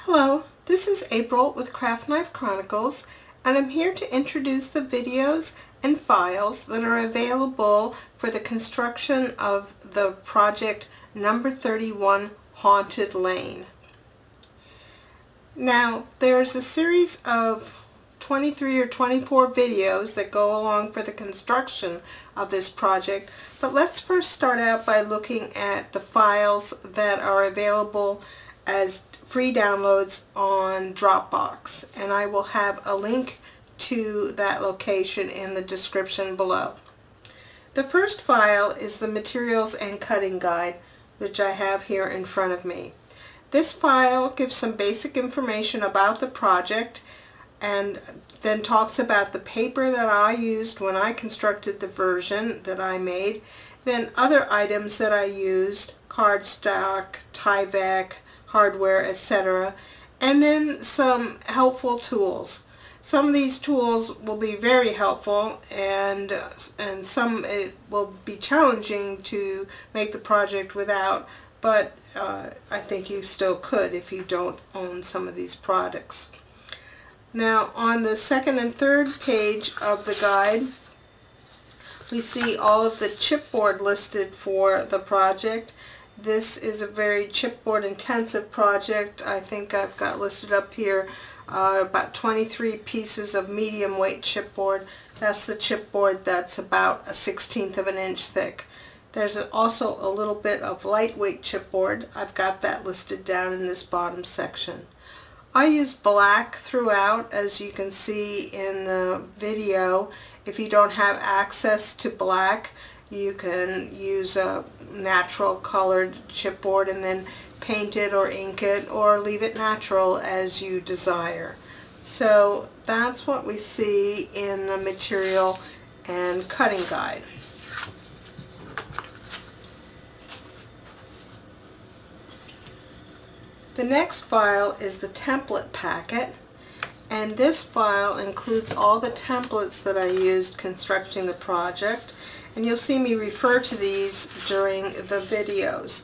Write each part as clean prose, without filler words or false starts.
Hello, this is April with Craft Knife Chronicles, and I'm here to introduce the videos and files that are available for the construction of the project number 31 Haunted Lane. Now, there's a series of 23 or 24 videos that go along for the construction of this project, but let's first start out by looking at the files that are available as free downloads on Dropbox, and I will have a link to that location in the description below. The first file is the materials and cutting guide, which I have here in front of me. This file gives some basic information about the project and then talks about the paper that I used when I constructed the version that I made, then other items that I used, cardstock, Tyvek, hardware, etc., and then some helpful tools. Some of these tools will be very helpful, and some it will be challenging to make the project without, but I think you still could if you don't own some of these products. Now, on the second and third page of the guide, we see all of the chipboard listed for the project. This is a very chipboard intensive project. I think I've got listed up here about 23 pieces of medium weight chipboard. That's the chipboard that's about 1/16 of an inch thick. There's also a little bit of lightweight chipboard. I've got that listed down in this bottom section. I used black throughout, as you can see in the video. If you don't have access to black, you can use a natural colored chipboard and then paint it or ink it or leave it natural as you desire. So that's what we see in the material and cutting guide. The next file is the template packet, and this file includes all the templates that I used constructing the project, and you'll see me refer to these during the videos.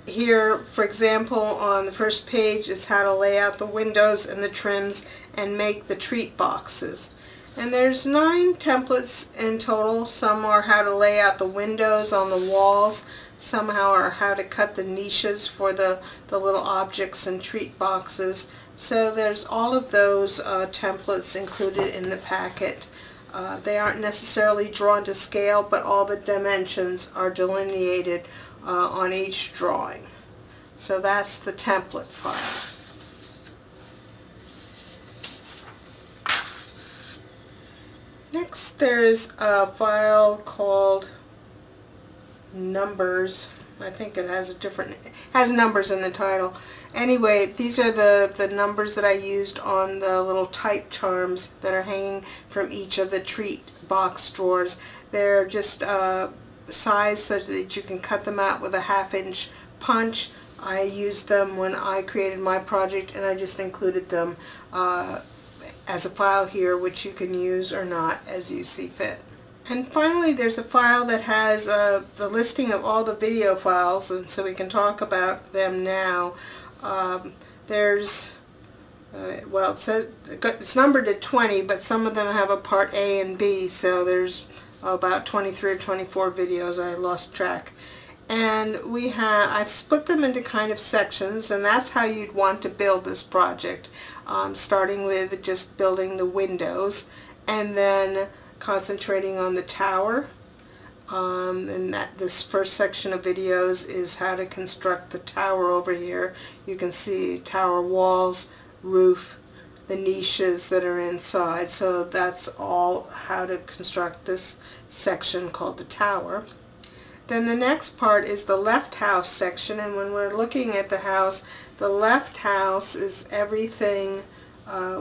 Here, for example, on the first page is how to lay out the windows and the trims and make the treat boxes. And there's 9 templates in total. Some are how to lay out the windows on the walls, some are how to cut the niches for the little objects and treat boxes. So there's all of those templates included in the packet. They aren't necessarily drawn to scale, but all the dimensions are delineated on each drawing. So that's the template file. Next, there's a file called Numbers. I think it has has numbers in the title. Anyway, these are the numbers that I used on the little type charms that are hanging from each of the treat box drawers. They're just sized so that you can cut them out with a 1/2 inch punch. I used them when I created my project, and I just included them as a file here, which you can use or not as you see fit. And finally, there's a file that has the listing of all the video files, and so we can talk about them now. Well, it says it's numbered at 20, but some of them have a part A and B, so there's about 23 or 24 videos. I lost track. And I've split them into kind of sections, and that's how you'd want to build this project, starting with just building the windows, and then concentrating on the tower, and this first section of videos is how to construct the tower over here. You can see tower walls, roof, the niches that are inside, so that's all how to construct this section called the tower. Then the next part is the left house section, and when we're looking at the house, the left house is everything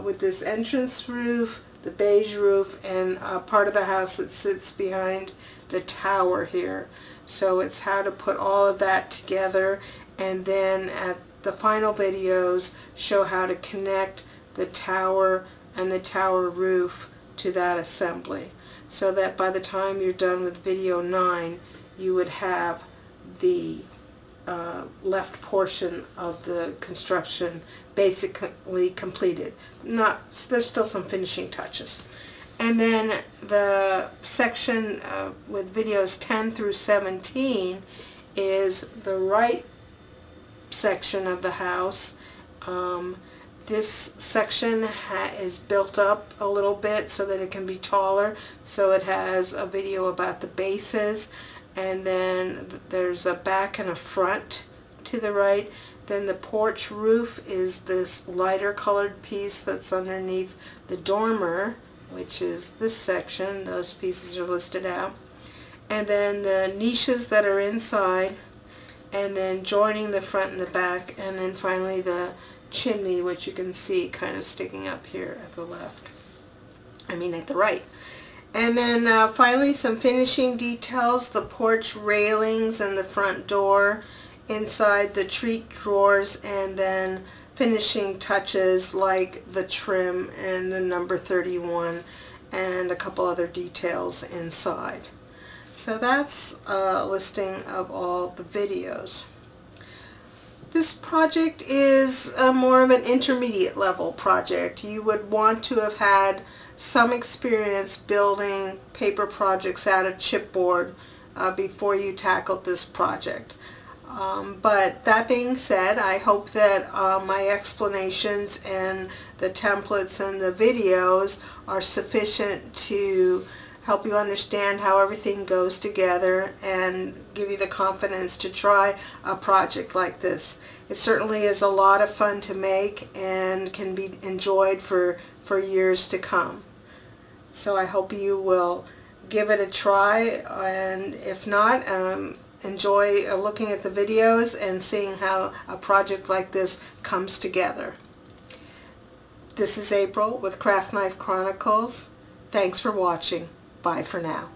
with this entrance roof, the beige roof, and part of the house that sits behind the tower here. So it's how to put all of that together, and then at the final videos show how to connect the tower and the tower roof to that assembly, so that by the time you're done with video 9, you would have the left portion of the construction basically completed. There's still some finishing touches. And then the section with videos 10 through 17 is the right section of the house. This section is built up a little bit so that it can be taller, so it has a video about the bases, and then there's a back and a front to the right. Then the porch roof is this lighter colored piece that's underneath the dormer, which is this section. Those pieces are listed out. And then the niches that are inside, and then joining the front and the back, and then finally the chimney, which you can see kind of sticking up here at the left. At the right. And then finally some finishing details, the porch railings and the front door, inside the treat drawers, and then finishing touches like the trim and the number 31 and a couple other details inside. So that's a listing of all the videos. This project is more of an intermediate level project. You would want to have had some experience building paper projects out of chipboard before you tackled this project. But that being said, I hope that my explanations and the templates and the videos are sufficient to help you understand how everything goes together and give you the confidence to try a project like this. It certainly is a lot of fun to make and can be enjoyed for years to come. So I hope you will give it a try, and if not, enjoy looking at the videos and seeing how a project like this comes together. This is April with Craft Knife Chronicles. Thanks for watching. Bye for now.